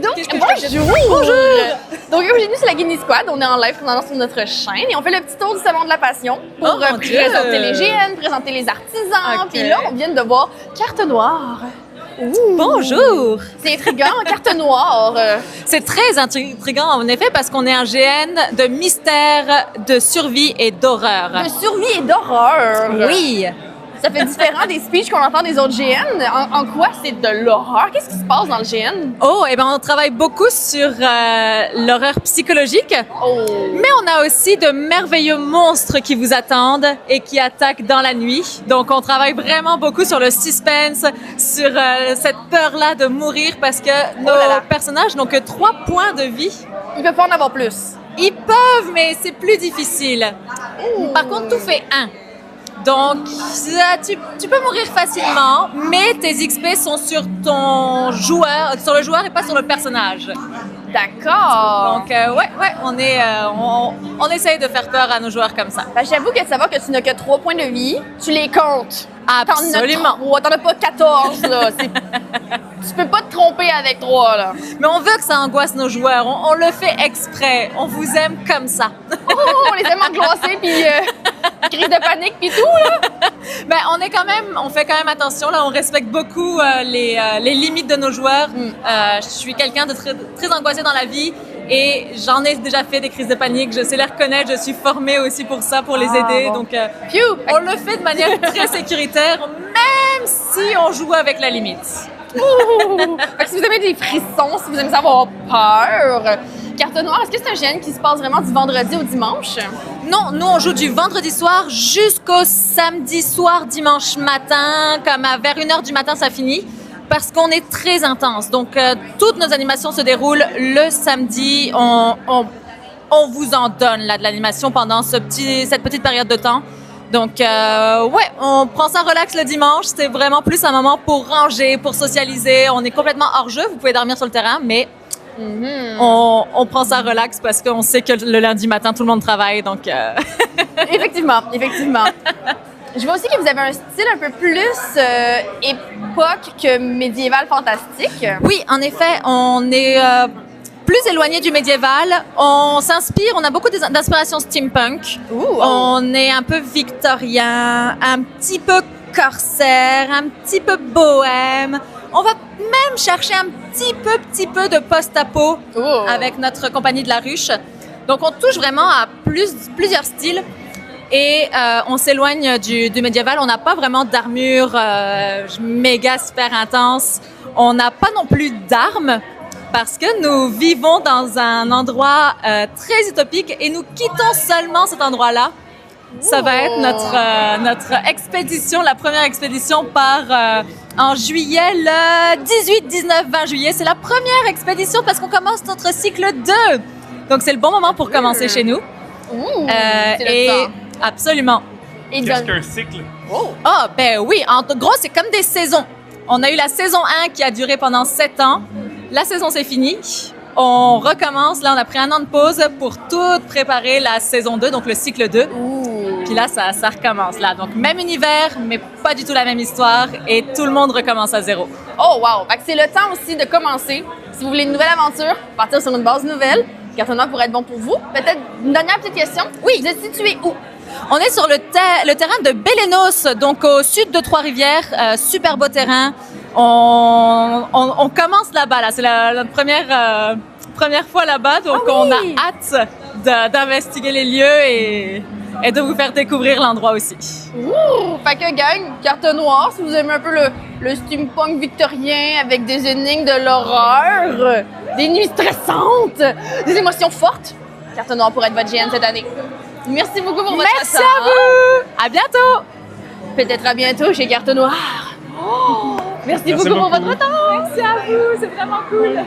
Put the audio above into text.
Donc, Qu'est-ce que je peux dire? bonjour! Donc, aujourd'hui, c'est la Guinée Squad. On est en live pendant sur notre chaîne et on fait le petit tour du Salon de la Passion pour Oh, mon Dieu! présenter les GN, présenter les artisans. Ok. Puis là, on vient de voir Carte Noire. Bonjour! C'est intriguant, Carte Noire. C'est très intriguant en effet parce qu'on est un GN de mystère, de survie et d'horreur. De survie et d'horreur. Oui! Ça fait différent des speeches qu'on entend des autres GN. En quoi c'est de l'horreur? Qu'est-ce qui se passe dans le GN? Oh, eh ben on travaille beaucoup sur l'horreur psychologique, Oh! mais on a aussi de merveilleux monstres qui vous attendent et qui attaquent dans la nuit. Donc on travaille vraiment beaucoup sur le suspense, sur cette peur-là de mourir parce que nos là là. personnages n'ont que 3 points de vie. Il peut pas en avoir plus. Ils peuvent, mais c'est plus difficile. Par contre, tout fait 1. Donc, tu peux mourir facilement, mais tes XP sont sur ton joueur, sur le joueur et pas sur le personnage. D'accord. Donc, on essaye de faire peur à nos joueurs comme ça. Ben, j'avoue que savoir que tu n'as que 3 points de vie, tu les comptes. Absolument. T'en as pas 14, là. Tu peux pas te tromper avec 3, là. Mais on veut que ça angoisse nos joueurs. On le fait exprès. On vous aime comme ça. Oh, on les aime angoissés, puis crise de panique, puis tout, là. Ben, on fait quand même attention. Là, on respecte beaucoup les limites de nos joueurs. Je suis quelqu'un de très, très angoissé dans la vie et j'en ai déjà fait des crises de panique. Je sais les reconnaître. Je suis formée aussi pour ça, pour les aider. Bon. Donc, Phew! on le fait de manière très sécuritaire, même si on joue avec la limite. Fait que si vous aimez des frissons, si vous aimez avoir peur, Carte Noire, est-ce que c'est un GN qui se passe vraiment du vendredi au dimanche? Non, nous on joue du vendredi soir jusqu'au samedi soir, dimanche matin, comme vers 1h du matin ça finit, parce qu'on est très intense. Donc toutes nos animations se déroulent le samedi, on vous en donne là de l'animation pendant cette petite période de temps. Donc on prend ça relax le dimanche, c'est vraiment plus un moment pour ranger, pour socialiser. On est complètement hors jeu, vous pouvez dormir sur le terrain, mais on prend ça relax parce qu'on sait que le lundi matin, tout le monde travaille, donc... Effectivement. Je vois aussi que vous avez un style un peu plus époque que médiéval fantastique. Oui, en effet, on est plus éloigné du médiéval. On s'inspire, on a beaucoup d'inspiration steampunk. On est un peu victorien, un petit peu corsaire, un petit peu bohème. On va même chercher un petit peu de post-apo avec notre compagnie de la ruche. Donc, on touche vraiment à plusieurs styles et on s'éloigne du médiéval. On n'a pas vraiment d'armure méga super intense. On n'a pas non plus d'armes parce que nous vivons dans un endroit très utopique et nous quittons seulement cet endroit-là. Ça va être notre expédition, la première expédition part en juillet, le 18, 19, 20 juillet. C'est la première expédition parce qu'on commence notre cycle 2. Donc, c'est le bon moment pour commencer chez nous. C'est le temps. Absolument. Et Qu'est-ce qu'un cycle? Ah, ben oui. En gros, c'est comme des saisons. On a eu la saison 1 qui a duré pendant 7 ans. La saison, c'est fini. On recommence. Là, on a pris 1 an de pause pour tout préparer la saison 2, donc le cycle 2. Puis là, ça recommence. Là. Donc, même univers, mais pas du tout la même histoire. Et tout le monde recommence à zéro. Oh, wow! Fait que c'est le temps aussi de commencer. Si vous voulez une nouvelle aventure, partir sur une base nouvelle, Carte Noire pourrait être bon pour vous. Peut-être une dernière petite question. Oui. Vous êtes situé où? On est sur le terrain de Bélénos, donc au sud de Trois-Rivières. Super beau terrain. On commence là-bas. Là. C'est notre première fois là-bas. Donc, on a hâte d'investiguer les lieux et de vous faire découvrir l'endroit aussi. Fait que, gang, Carte Noire, si vous aimez un peu le steampunk victorien avec des énigmes de l'horreur, des nuits stressantes, des émotions fortes, Carte Noire pourrait être votre GN cette année. Merci beaucoup pour votre temps. Merci à vous! À bientôt! Peut-être à bientôt chez Carte Noire. Merci beaucoup pour votre temps. Merci à vous, c'est vraiment cool.